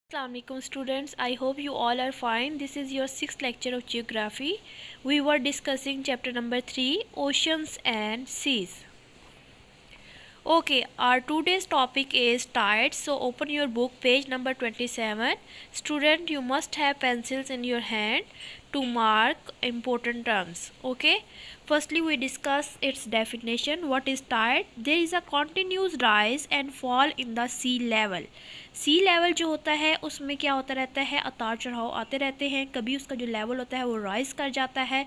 Assalamualaikum students, I hope you all are fine. This is your sixth lecture of geography. We were discussing chapter number 3, oceans and seas. Okay, our today's topic is tides. So open your book, page number 27. Student, you must have pencils in your hand to mark important terms. Okay, firstly we discuss its definition. What is tide? There is a continuous rise and fall in the sea level. Sea level जो होता है उसमें क्या होता रहता है, उतार चढ़ाव आते रहते हैं. कभी उसका जो लेवल होता है वो राइज़ कर जाता है,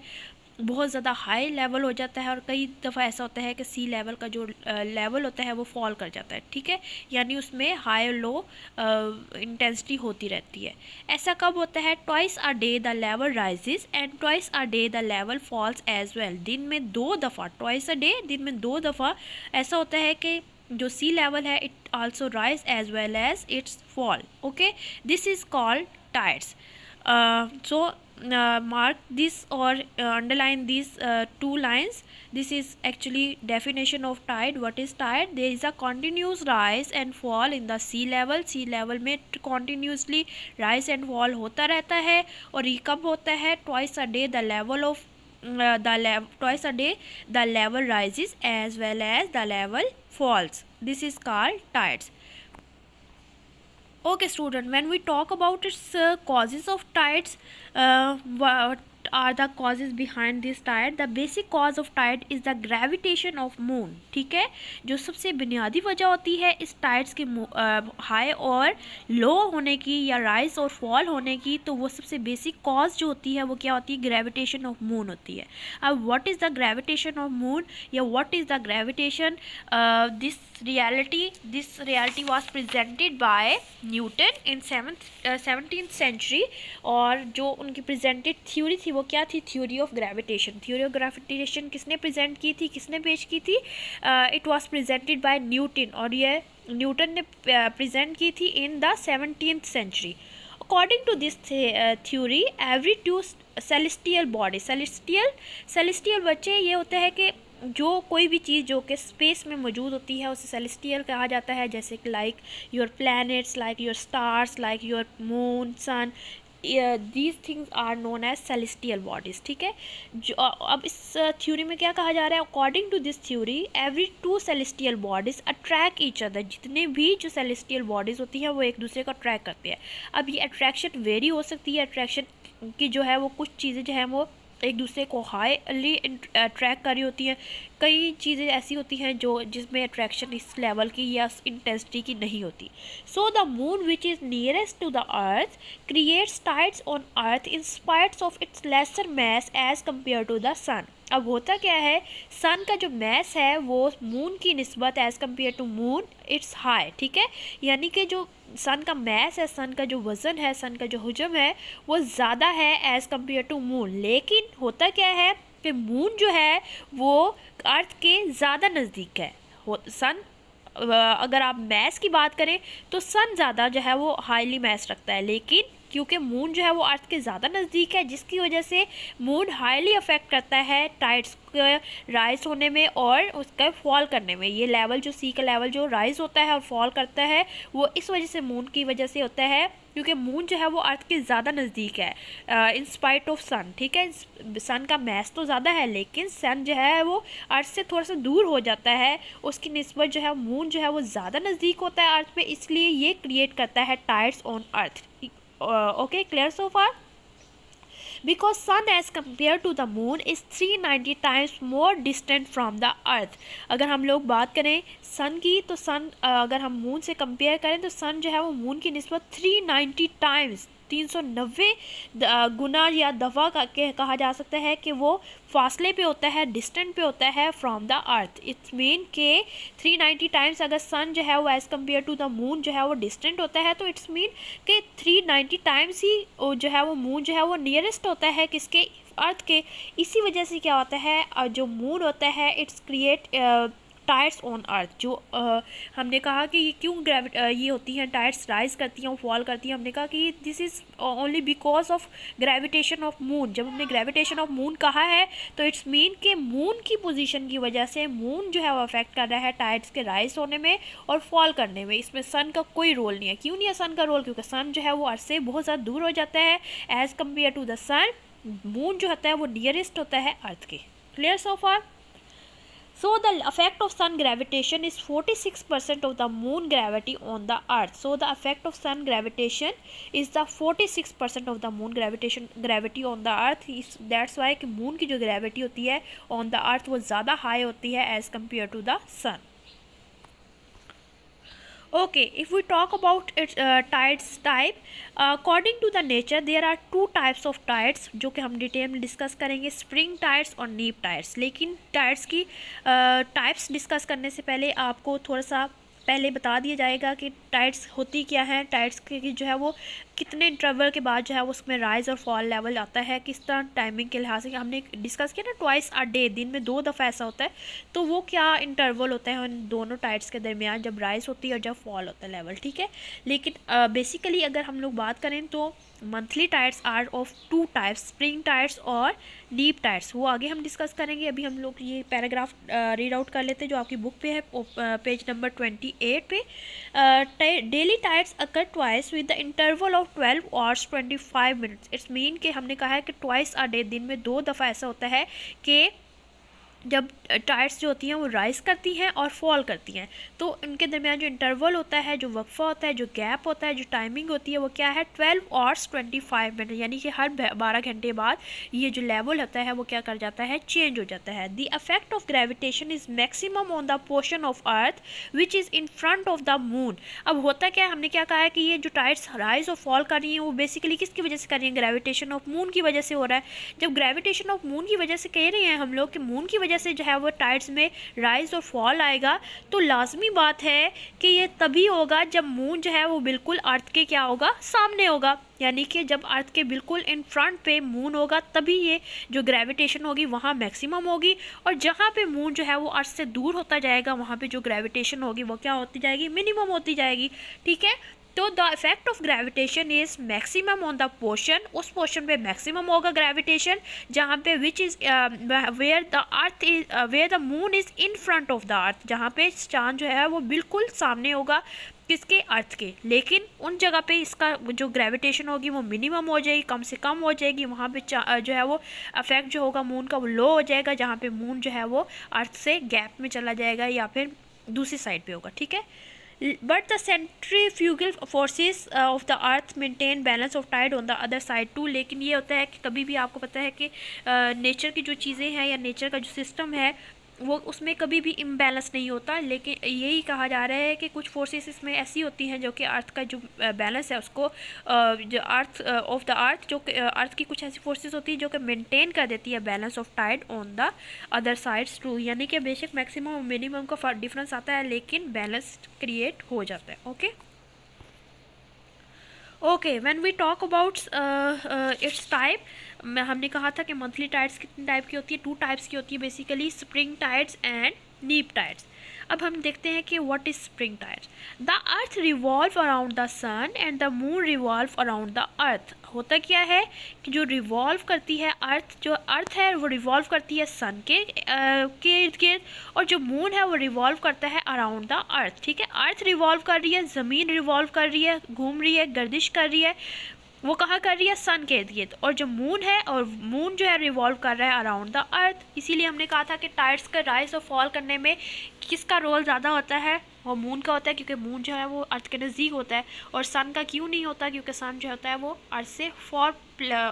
बहुत ज़्यादा हाई लेवल हो जाता है, और कई दफ़ा ऐसा होता है कि सी लेवल का जो लेवल होता है वो फॉल कर जाता है. ठीक है, यानी उसमें हाई और लो इंटेंसिटी होती रहती है. ऐसा कब होता है? Twice a day the level rises and twice a day the level falls as well. दिन में 2 दफ़ा, ट्वाइस अ डे, दिन में 2 दफ़ा ऐसा होता है कि जो सी लेवल है it also rise as well as it's fall. Okay, this is called tides. Mark this or underline these two lines. This is actually definition of tide. What is tide? There is a continuous rise and fall in the sea level. sea level में continuously rise and fall होता रहता है. और ये कब होता है? twice a day the level of twice a day the level rises as well as the level falls. This is called tides. Okay student, when we talk about its causes of tides, what are the causes behind this tide? The basic cause of tide is the gravitation of moon. ठीक है, जो सबसे बुनियादी वजह होती है इस tides के हाई और लो होने की या राइज और फॉल होने की, तो वो सबसे बेसिक कॉज जो होती है वो क्या होती है? ग्रेविटेशन ऑफ मून होती है. अब what is the gravitation of moon या what is the gravitation? This reality was presented by Newton in 17th century. और जो उनकी प्रेजेंटेड थ्योरी थी वो क्या थी? Theory of gravitation. Theory of gravitation किसने प्रेजेंट की थी, किसने पेश की थी? It was presented by Newton, और ये न्यूटन ने प्रेजेंट की थी in the 17th century. According to this theory, every two celestial body, celestial बच्चे ये होता है कि जो कोई भी चीज़ जो कि स्पेस में मौजूद होती है उसे सेलेस्टियल कहा जाता है. जैसे कि like your planets, like your stars, like your moon, sun, these things are known as celestial bodies. ठीक है, जो अब इस थ्योरी में क्या कहा जा रहा है? According to this theory, every two celestial bodies attract each other. जितने भी जो सेलेस्टियल बॉडीज़ होती हैं वो एक दूसरे को अट्रैक्ट करते हैं. अब ये अट्रैक्शन वेरी हो सकती है. अट्रैक्शन की जो है वो कुछ चीज़ें जो हैं वो एक दूसरे को हाईली अट्रैक्ट कर रही होती हैं. कई चीज़ें ऐसी होती हैं जो जिसमें अट्रैक्शन इस लेवल की या इंटेंसिटी की नहीं होती. So the moon which is nearest to the earth creates tides on earth in spite of its lesser mass as compare to the sun. अब होता क्या है? सन का जो मैस है वो मून की निस्बत as compare to moon it's high. ठीक है, यानी कि जो सन का मैस है, सन का जो वज़न है, सन का जो हुजम है वो ज़्यादा है एज़ कम्पेयर टू मून. लेकिन होता क्या है कि मून जो है वो अर्थ के ज़्यादा नज़दीक है. सन, अगर आप मैस की बात करें तो सन ज़्यादा जो है वो हाईली मैस रखता है, लेकिन क्योंकि मून जो है वो अर्थ के ज़्यादा नज़दीक है जिसकी वजह से मून हाईली अफेक्ट करता है टाइड्स के राइज होने में और उसका फॉल करने में. ये लेवल जो सी का लेवल जो राइज होता है और फॉल करता है वो इस वजह से मून की वजह से होता है, क्योंकि मून जो है वो अर्थ के ज़्यादा नज़दीक है इन स्पाइट ऑफ सन. ठीक है, सन का मैस तो ज़्यादा है लेकिन सन जो है वो अर्थ से थोड़ा सा दूर हो जाता है. उसकी निस्बत जो है मून जो है वो ज़्यादा नज़दीक होता है अर्थ पे, इसलिए ये क्रिएट करता है tides on earth. Okay, clear so far? Because sun as compared to the moon is 390 times more distant from the earth. अगर हम लोग बात करें सन की तो सन अगर हम मून से कंपेयर करें तो सन जो है वो मून की निस्बत 390 टाइम्स 390 गुना या दफ़ा कहा जा सकता है कि वो फासले पे होता है, डिस्टेंट पे होता है from the earth. It's mean के 390 टाइम्स अगर सन जो है वो as compare to the moon जो है वो डिस्टेंट होता है, तो इट्स मीन कि 390 टाइम्स ही जो है वो मून जो है वो नियरेस्ट होता है किसके? अर्थ के. इसी वजह से क्या होता है जो मून होता है इट्स क्रिएट टाइड्स ऑन अर्थ, जो हमने कहा कि ये क्यों ये होती हैं, टाइड्स राइज करती हैं और फॉल करती हैं। हमने कहा कि this is only because of gravitation of moon. जब हमने ग्रेविटेशन ऑफ मून कहा है तो इट्स मीन कि मून की पोजीशन की वजह से मून जो है वो अफेक्ट कर रहा है टाइड्स के राइज होने में और फॉल करने में। इसमें सन का कोई रोल नहीं है। क्यों नहीं है सन का रोल? क्योंकि सन जो है वो अर्थ से बहुत ज़्यादा दूर हो जाता है as compare to the sun. Moon जो होता है वो नियरेस्ट होता है अर्थ के। Clear so far? So the effect of sun gravitation is 46% of the moon gravity on the earth. So the effect of sun gravitation is the 46% of the moon gravity on the earth. That's why कि moon की जो gravity होती है on the earth वो ज़्यादा high होती है as compared to the sun. Okay, if we talk about its tides type, according to the nature there are two types of tides जो कि हम डिटेल में डिस्कस करेंगे, स्प्रिंग टाइड्स और नीप टाइड्स। लेकिन टाइड्स की टाइप्स डिस्कस करने से पहले आपको थोड़ा सा पहले बता दिया जाएगा कि टाइड्स होती क्या है, टाइड्स की जो है वो कितने इंटरवल के बाद जो है वो उसमें राइज और फॉल लेवल आता है, किस तरह टाइमिंग के लिहाज से। हमने डिस्कस किया ना ट्वाइस अ डे, दिन में 2 दफ़ा ऐसा होता है, तो वो क्या इंटरवल होता है उन दोनों टाइड्स के दरमियान जब राइज होती है और जब फॉल होता है लेवल, ठीक है। लेकिन बेसिकली अगर हम लोग बात करें तो monthly tides are of 2 types, spring tides और डीप टाइड्स। वो आगे हम डिस्कस करेंगे। अभी हम लोग ये पैराग्राफ रीड आउट कर लेते हैं जो आपकी बुक पे है, पेज नंबर 28 पे। Daily tides occur twice with the interval of 12 hours 25 minutes. It's mean कि हमने कहा है कि ट्वाइस अ डे, दिन में 2 दफ़ा ऐसा होता है कि जब टाइड्स जो होती हैं वो राइज करती हैं और फॉल करती हैं, तो उनके दरमियान जो इंटरवल होता है, जो वक्फा होता है, जो गैप होता है, जो टाइमिंग होती है वो क्या है 12 आवर्स 25 मिनट। यानी कि हर 12 घंटे बाद ये जो लेवल होता है वो क्या कर जाता है, चेंज हो जाता है। The effect of gravitation is maximum on the portion of earth which is in front of the moon. अब होता क्या है, हमने क्या कहा है कि ये जो टाइड्स राइज और फॉल कर रही हैं वो बेसिकली किसकी वजह से कर रही हैं, ग्रेविटेशन ऑफ मून की वजह से हो रहा है। जब ग्रेविटेशन ऑफ मून की वजह से कह रहे हैं हम लोग कि मून की वजह से जो है वो टाइड्स में राइज और फॉल आएगा, तो लाजमी बात है कि ये तभी होगा जब मून जो है वो बिल्कुल अर्थ के क्या होगा, सामने होगा। यानी कि जब अर्थ के बिल्कुल इन फ्रंट पे मून होगा तभी ये जो ग्रेविटेशन होगी वहाँ मैक्सिमम होगी, और जहाँ पे मून जो है वो अर्थ से दूर होता जाएगा वहाँ पे जो ग्रेविटेशन होगी वो क्या होती जाएगी, मिनिमम होती जाएगी, ठीक है। तो the effect of gravitation is maximum on the portion, उस पोर्शन पे मैक्सिमम होगा ग्रेविटेशन जहाँ पे which is where the earth is where the moon is in front of the earth, जहाँ पे चांद जो है वो बिल्कुल सामने होगा किसके, अर्थ के। लेकिन उन जगह पे इसका जो ग्रेविटेशन होगी वो मिनिमम हो जाएगी, कम से कम हो जाएगी। वहाँ पे जो है वो इफेक्ट जो होगा मून का वो लो हो जाएगा, जहाँ पे मून जो है वो अर्थ से गैप में चला जाएगा या फिर दूसरी साइड पे होगा, ठीक है। But the centrifugal forces of the earth maintain balance of tide on the other side too। लेकिन ये होता है कि कभी भी आपको पता है कि नेचर की जो चीज़ें हैं या नेचर का जो सिस्टम है वो उसमें कभी भी इम्बैलेंस नहीं होता। लेकिन यही कहा जा रहा है कि कुछ फोर्सेस इसमें ऐसी होती हैं जो कि अर्थ का जो बैलेंस है उसको जो अर्थ ऑफ द अर्थ, जो अर्थ की कुछ ऐसी फोर्सेस होती हैं जो कि मेंटेन कर देती है balance of tide on the other sides too. यानी कि बेशक मैक्सिमम और मिनिमम का डिफरेंस आता है लेकिन बैलेंस क्रिएट हो जाता है। Okay when we talk about its type, हमने कहा था कि मंथली टाइड्स कितने टाइप की होती है, 2 टाइप्स की होती है basically, spring tides and neap tides. अब हम देखते हैं कि what is spring tides. The earth revolve around the sun and the moon revolve around the earth. होता क्या है कि जो रिवॉल्व करती है अर्थ, जो अर्थ है वो रिवॉल्व करती है सन के इर्द गिर्द, और जो मून है वो रिवॉल्व करता है अराउंड द अर्थ, ठीक है। अर्थ रिवॉल्व कर रही है, ज़मीन रिवॉल्व कर रही है, घूम रही है, गर्दिश कर रही है, वो कहाँ कर रही है, सन के इर्द गिर्द। और जो मून है, और मून जो है रिवॉल्व कर रहा है अराउंड द अर्थ। इसीलिए हमने कहा था कि टाइड्स का राइज और फॉल करने में किसका रोल ज़्यादा होता है, वो मून का होता है, क्योंकि मून जो है वो अर्थ के नज़दीक होता है। और सन का क्यों नहीं होता, क्योंकि सन जो होता है वो अर्थ से फॉर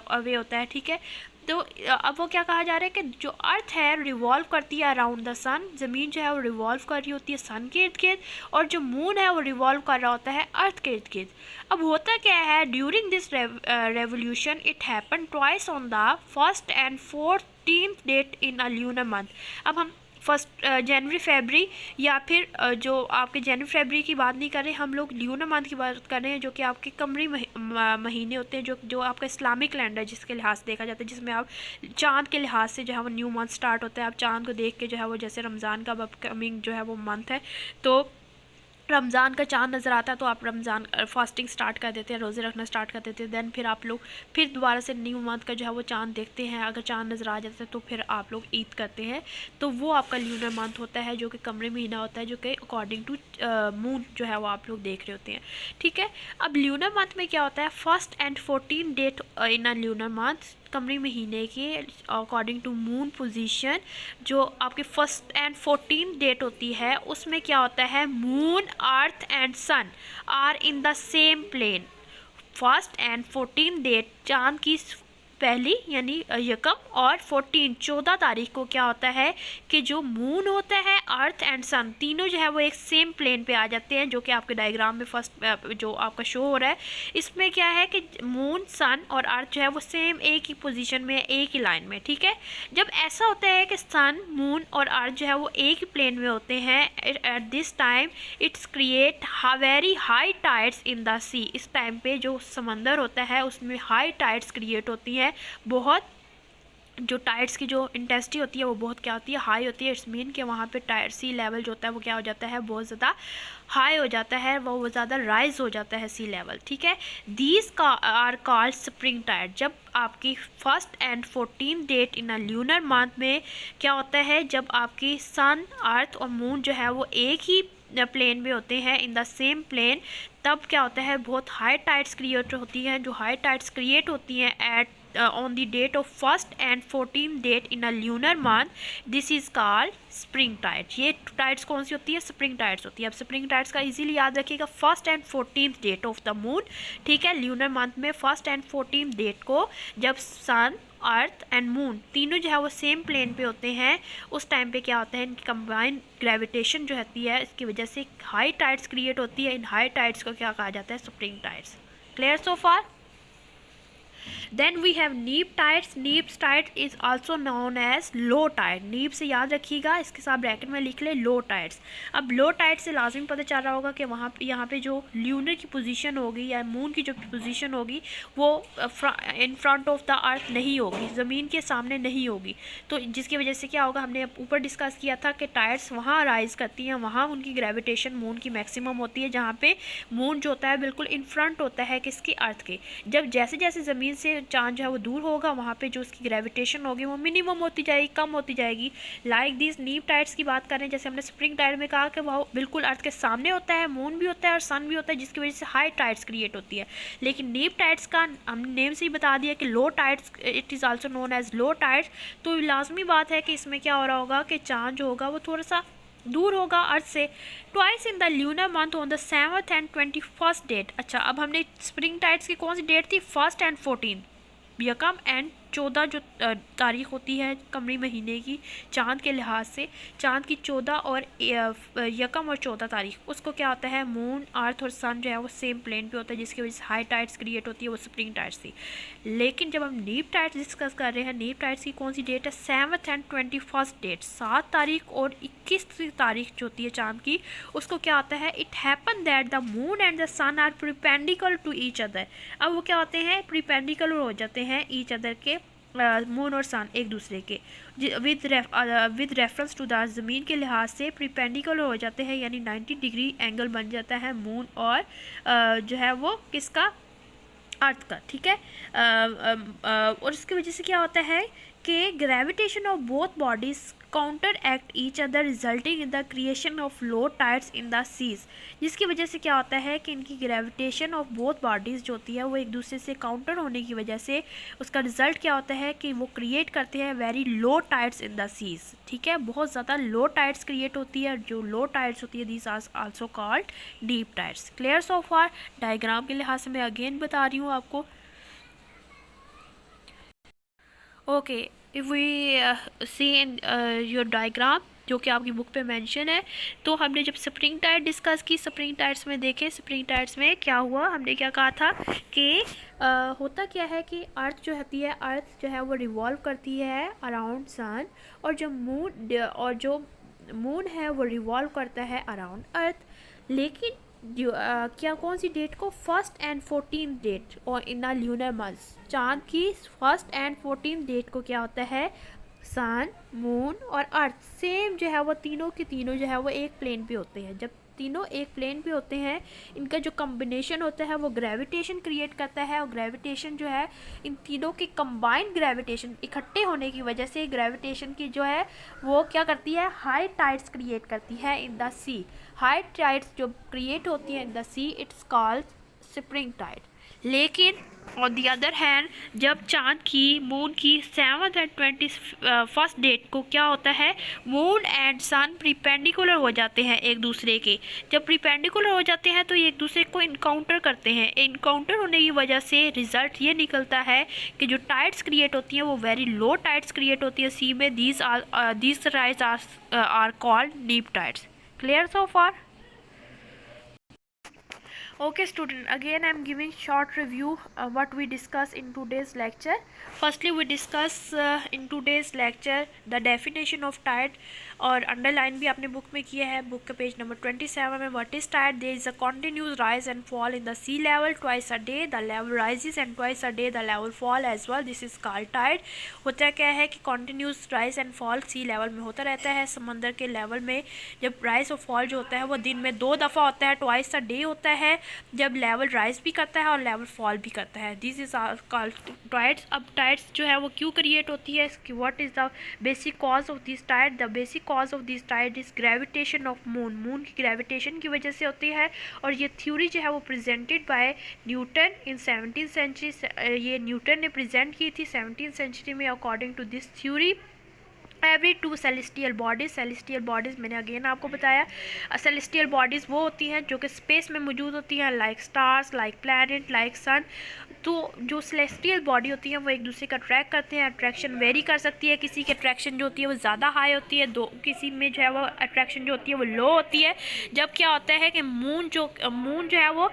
अवे होता है, ठीक है। तो अब वो क्या कहा जा रहा है कि जो अर्थ है रिवॉल्व करती है अराउंड द सन, ज़मीन जो है वो रिवॉल्व कर रही होती है सन के इर्द गिर्द, और जो मून है वो रिवॉल्व कर रहा होता है अर्थ के इर्द गिर्द। अब होता क्या है, during this revolution it happen twice on the 1st and 14th date in a lunar month. अब हम फर्स्ट जनवरी फरवरी, या फिर जो आपके जनवरी फरवरी की बात नहीं कर रहे हम लोग, ल्यूनर मंथ की बात कर रहे हैं, जो कि आपके कमरी महीने होते हैं, जो आपका इस्लामिक कैलेंडर जिसके लिहाज से देखा जाता है, जिसमें आप चाँद के लिहाज से जो है वो न्यू मंथ स्टार्ट होता है। आप चाँद को देख के जो है वो, जैसे रमज़ान का अपकमिंग जो है वो मंथ है, तो रमज़ान का चाँद नज़र आता है तो आप रमज़ान फास्टिंग स्टार्ट कर देते हैं, रोज़े रखना स्टार्ट कर देते हैं। देन फिर आप लोग फिर दोबारा से न्यू मंथ का जो है वो चाँद देखते हैं, अगर चाँद नज़र आ जाता है तो फिर आप लोग ईद करते हैं। तो वो आपका ल्यूनर मंथ होता है, जो कि कमरे महीना होता है, जो कि अकॉर्डिंग टू मून जो है वो आप लोग देख रहे होते हैं। ठीक है, अब ल्यूनर मंथ में क्या होता है, 1st and 14 date in a lunar month, कमरी महीने के अकॉर्डिंग टू मून पोजीशन, जो आपकी 1st and 14 डेट होती है, उसमें क्या होता है, moon earth and sun are in the same plane. 1st and 14 date चांद की पहली यानी यकम, और 14 तारीख को क्या होता है कि जो मून होता है, अर्थ एंड सन, तीनों जो है वो एक सेम प्लेन पे आ जाते हैं, जो कि आपके डायग्राम में फर्स्ट जो आपका शो हो रहा है। इसमें क्या है कि मून, सन और अर्थ जो है वो सेम एक ही पोजीशन में, एक ही लाइन में। ठीक है, जब ऐसा होता है कि सन, मून और अर्थ जो है वो एक ही प्लेन में होते हैं, at this time it's create very high tides in the sea. इस टाइम पे जो समंदर होता है उसमें हाई टाइड्स क्रिएट होती हैं, बहुत जो टाइड्स की जो इंटेंसिटी होती है वो बहुत क्या होती है, हाई होती है। इट्स मीन कि वहाँ पे टाइड सी लेवल जो होता है वो क्या हो जाता है, बहुत ज़्यादा हाई हो जाता है, वो ज़्यादा राइज हो जाता है सी लेवल। ठीक है, these are called spring tide. जब आपकी 1st and 14 date in a lunar month में क्या होता है, जब आपकी सन, अर्थ और मून जो है वो एक ही प्लेन में होते हैं, इन द सेम प्लेन, तब क्या होता है, बहुत हाई टाइड्स क्रिएट होती हैं। जो हाई टाइड्स क्रिएट होती हैं eight on the date of 1st and 14 date in a lunar month, this is called spring tide। ये टाइड्स कौन सी होती है, स्प्रिंग टाइड्स होती है। अब स्प्रिंग टाइड्स का इजीली याद रखिएगा, 1st and 14th date of the moon. ठीक है, ल्यूनर मंथ में 1st and 14th डेट को जब सन, अर्थ एंड मून तीनों जो है वो सेम प्लेन पे होते हैं, उस टाइम पे क्या होता है, इनकी कंबाइंड ग्रेविटेशन जो होती है, इसकी वजह से हाई टाइड्स क्रिएट होती है। इन हाई टाइड्स को क्या कहा जाता है, spring tides. Clear so far? Then we have neap tides। neap tide is also known as low tide। neap से याद रखिएगा, इसके साथ ब्रैकेट में लिख ले low tides। अब low tide से लाजिम पता चल रहा होगा कि वहाँ यहाँ पे जो ल्यूनर की पोजीशन होगी या मून की जो पोजीशन होगी वो इन फ्रंट ऑफ द अर्थ नहीं होगी, ज़मीन के सामने नहीं होगी। तो जिसकी वजह से क्या होगा, हमने ऊपर डिस्कस किया था कि टाइड्स वहाँ राइज करती हैं, वहाँ उनकी ग्रेविटेशन मून की मैक्सिमम होती है, जहाँ पे मून जो होता है बिल्कुल इन फ्रंट होता है किसकी, अर्थ के। जब जैसे जैसे ज़मीन से चांद जो है वो दूर होगा, वहाँ पे जो उसकी ग्रेविटेशन होगी वो मिनिमम होती जाएगी, कम होती जाएगी। लाइक दिस नीप टाइड्स की बात करें, जैसे हमने स्प्रिंग टाइड में कहा कि वो बिल्कुल अर्थ के सामने होता है, मून भी होता है और सन भी होता है, जिसकी वजह से हाई टाइड्स क्रिएट होती है। लेकिन नीप टाइड्स का हमने नेम से ही बता दिया कि low tides, it is also known as low tides. तो लाजमी बात है कि इसमें क्या हो रहा होगा कि चांद जो होगा वो थोड़ा सा दूर होगा अर्थ से। Twice in the lunar month on the 7th and 21st date. अच्छा, अब हमने स्प्रिंग टाइड्स की कौन सी डेट थी, 1st and 14, यकम एंड 14 जो तारीख होती है कमरी महीने की चांद के लिहाज से, चांद की 14 और यकम और 14 तारीख, उसको क्या होता है, मून, अर्थ और सन जो है वो सेम प्लेन पे होता है, जिसकी वजह से हाई टाइड्स क्रिएट होती है, वो स्प्रिंग टाइड्स थी। लेकिन जब हम नीप टाइड्स डिस्कस कर रहे हैं, नीप टाइड्स की कौन सी डेट है, 7th and 21st डेट, 7 तारीख और 21 तारीख जो होती है चांद की, उसको क्या होता है, it happen that the moon and the sun are perpendicular to each other. अब वो क्या होते हैं, प्रीपेंडिकल हो जाते हैं ईच अदर के, मून और सन एक दूसरे के, विद रेफरेंस टू द ज़मीन के लिहाज से प्रीपेंडिकुलर हो जाते हैं, यानी 90 डिग्री एंगल बन जाता है मून और जो है वो किसका, अर्थ का। ठीक है, और इसकी वजह से क्या होता है कि gravitation of both bodies counter act each other, resulting in the creation of low tides in the seas. जिसकी वजह से क्या होता है कि इनकी ग्रेविटेशन ऑफ बोथ बॉडीज़ जो होती है वो एक दूसरे से काउंटर होने की वजह से उसका रिजल्ट क्या होता है कि वो क्रिएट करते हैं very low tides in the seas. ठीक है, बहुत ज़्यादा लो टाइड्स क्रिएट होती है, जो लो टाइड्स होती है these are also called deep tides. Clear so far? Diagram के लिहाज से मैं अगेन बता रही हूँ आपको। Okay, if we see in your diagram जो कि आपकी बुक पे मेंशन है, तो हमने जब स्प्रिंग टाइड डिस्कस की, स्प्रिंग टाइड्स में देखें, स्प्रिंग टाइड्स में क्या हुआ, हमने क्या कहा था कि होता क्या है कि अर्थ जो होती है, अर्थ जो है वो रिवॉल्व करती है अराउंड सन, और जो मून और जो मून है वो रिवॉल्व करता है अराउंड अर्थ, लेकिन क्या कौन सी डेट को, 1st and 14th डेट और इन द ल्यूनर मंथ्स, चांद की 1st and 14th डेट को क्या होता है, सन, मून और अर्थ सेम जो है वो तीनों के तीनों जो है वो एक प्लेन पे होते हैं। जब तीनों एक प्लेन पे होते हैं, इनका जो कम्बिनेशन होता है वो ग्रेविटेशन क्रिएट करता है, और ग्रेविटेशन जो है इन तीनों के कंबाइंड ग्रेविटेशन इकट्ठे होने की वजह से ग्रेविटेशन की जो है वो क्या करती है, हाई टाइड्स क्रिएट करती है in the sea. High tides जो क्रिएट होती है in the sea, it's called spring tide. लेकिन ऑन दी अदर हैंड जब चांद की, मून की 7th and 21st डेट को क्या होता है, मून एंड सन प्रीपेंडिकुलर हो जाते हैं एक दूसरे के। जब प्रीपेंडिकुलर हो जाते हैं तो ये एक दूसरे को इनकाउंटर करते हैं। इनकाउंटर होने की वजह से रिजल्ट ये निकलता है कि जो टाइड्स क्रिएट होती हैं वो वेरी लो टाइड्स क्रिएट होती है सी में। दीज टाइड्स आर कॉल्ड नीप tides. Clear so far? Okay student, again I am giving short review what we discuss in today's lecture. Firstly we discuss in today's lecture the definition of tide, और underline भी आपने book में किया है, book के page number 27 में। what is tide? There is a continuous rise and fall in the sea level twice a day. The level rises and twice a day the level fall as well. This is called tide. होता क्या है कि continuous rise and fall sea level में होता रहता है, समंदर के लेवल में जब rise और fall जो होता है वो दिन में 2 दफ़ा होता है, twice a day होता है, जब लेवल राइज भी करता है और लेवल फॉल भी करता है। This is called tides. अब टाइड्स जो है वो क्यों क्रिएट होती है, what is the basic cause of this tide? The basic cause of this tide is gravitation of moon. Moon की ग्रेविटेशन की वजह से होती है, और ये थ्योरी जो है वो presented by Newton in 17th century. ये न्यूटन ने प्रेजेंट की थी 17th सेंचुरी में। According to this theory every 2 celestial bodies मैंने अगेन आपको बताया, सेलेस्टियल बॉडीज़ वो होती हैं जो कि स्पेस में मौजूद होती हैं, like stars, like planet, like sun. तो जो सेलेस्टियल बॉडी होती हैं वो एक दूसरे का अट्रैक्ट करते हैं। अट्रैक्शन वेरी कर सकती है, किसी की अट्रैक्शन जो होती है वो ज़्यादा हाई होती है, किसी में जो है वो अट्रैक्शन जो होती है वो लो होती है। जब क्या होता है कि मून जो है वो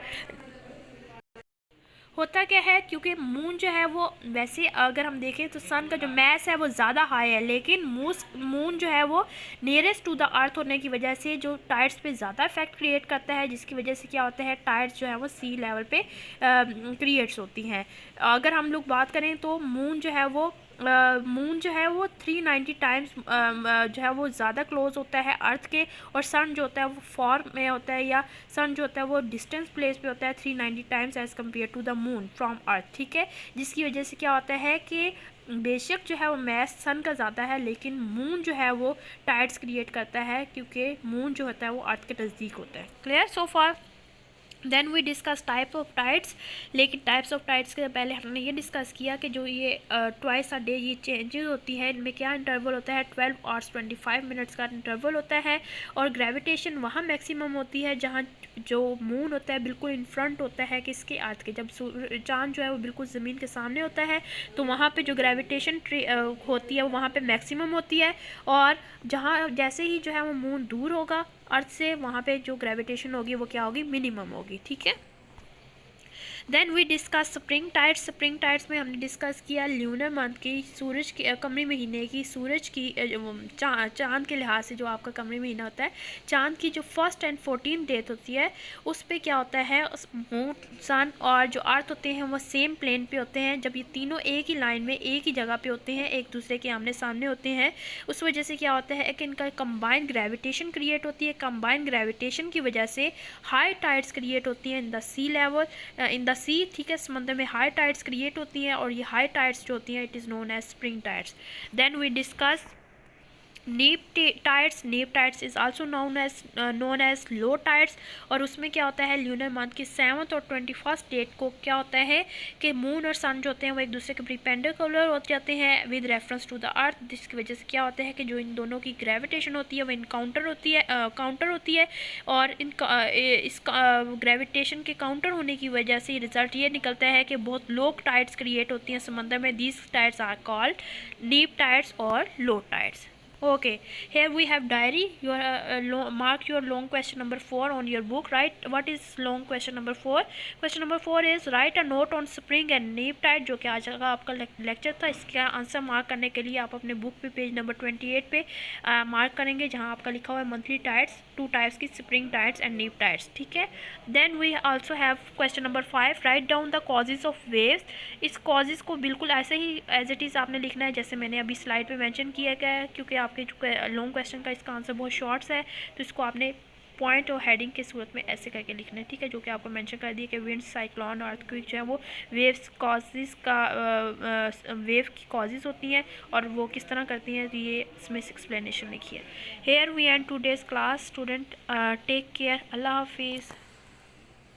होता क्या है, क्योंकि मून जो है वो वैसे अगर हम देखें तो सन का जो मैस है वो ज़्यादा हाई है, लेकिन मून जो है वो नियरेस्ट टू द अर्थ होने की वजह से जो टाइड्स पे ज़्यादा इफेक्ट क्रिएट करता है, जिसकी वजह से क्या होता है टाइड्स जो है वो सी लेवल पे क्रिएट्स होती हैं। अगर हम लोग बात करें तो मून जो है वो 390 टाइम्स जो है वो ज़्यादा क्लोज होता है अर्थ के, और सन जो होता है वो फॉर में होता है, या सन जो होता है वो डिस्टेंस प्लेस पे होता है 390 times as compare to the moon from earth. ठीक है, जिसकी वजह से क्या होता है कि बेशक जो है वो मैस सन का ज़्यादा है, लेकिन मून जो है वो टाइड्स क्रिएट करता है, क्योंकि मून जो होता है वो अर्थ के नज़दीक होता है। Clear so far? Then we discuss type of tides. लेकिन टाइप्स ऑफ टाइड्स के पहले हमने ये डिस्कस किया कि जो ये ट्वाइस अ डे ये चेंजेस होती है, इनमें क्या इंटरवल होता है, 12 hours 25 minutes का इंटरवल होता है। और ग्रेविटेशन वहाँ मैक्सिमम होती है जहाँ जो मून होता है बिल्कुल इन फ्रंट होता है किसके, अर्थ के। जब चांद जो है वो बिल्कुल ज़मीन के सामने होता है तो वहाँ पे जो ग्रेविटेशन होती है वो वहाँ पे मैक्सिमम होती है, और जहाँ जैसे ही जो है वो मून दूर होगा अर्थ से, वहाँ पे जो ग्रेविटेशन होगी वो क्या होगी, मिनिमम होगी। ठीक है, then we discuss spring tides. Spring tides में हमने डिस्कस किया ल्यूनर मंथ की, सूरज के कमरी महीने की, सूरज की चांद के लिहाज से जो आपका कमरी महीना होता है, चांद की जो 1st and 14th डेट होती है उस पर क्या होता है, मून, सन और जो अर्थ होते हैं वो सेम प्लेन पे होते हैं। जब ये तीनों एक ही लाइन में एक ही जगह पे होते हैं, एक दूसरे के आमने सामने होते हैं, उस वजह से क्या होता है कि इनका कंबाइंड ग्रेविटेशन क्रिएट होती है। कंबाइंड ग्रेविटेशन की वजह से हाई टाइड्स क्रिएट होती हैं in the sea level, in the sea. ठीक है, समंदर में हाई टाइड्स क्रिएट होती हैं, और ये हाई टाइड्स जो होती हैं it is known as spring tides. Then we discuss neap tides is also known as low tides. और उसमें क्या होता है, ल्यूनर मंथ की 7th और 21st डेट को क्या होता है कि मून और सन जो होते हैं वो एक दूसरे के परपेंडिकुलर हो जाते हैं with reference to the earth, जिसकी वजह से क्या होता है कि जो इन दोनों की ग्रेविटेशन होती है वो काउंटर होती है, और इस ग्रेविटेशन के काउंटर होने की वजह से रिजल्ट ये निकलता है कि बहुत लो टाइड्स क्रिएट होती हैं समंदर में। दीज टाइड्स आर कॉल्ड नीप टाइड्स और लो tides. Okay, here we have diary. Your mark your long question number 4 on your book. Right, what is long question number 4? Question number 4 is write a note on spring and nip tide, जो कि आज का आपका lecture था। इसका answer mark करने के लिए आप अपने बुक पे पेज नंबर 28 पे मार्क करेंगे, जहाँ आपका लिखा हुआ है मंथली टाइड्स, 2 टाइप्स की, spring tides and neap tides, ठीक है। Then we also have question number 5, write down the causes of waves. इस कॉजेज को बिल्कुल ऐसे ही एज इट इज़ आपने लिखना है जैसे मैंने अभी स्लाइड पे मेंशन किया गया है, क्योंकि आपके जो लॉन्ग क्वेश्चन का इसका आंसर बहुत शॉर्ट्स है, तो इसको आपने पॉइंट और हेडिंग की सूरत में ऐसे करके लिखना है, ठीक है। जो कि आपको मेंशन कर दिया कि विंड, साइक्लोन, अर्थक्वेक जो है वो वेव्स कॉजेज का वेव की कॉजेज होती हैं और वो किस तरह करती हैं, तो ये इसमें एक्सप्लेनेशन लिखी है। Here we end today's class. Student take care, अल्लाह हाफिज़।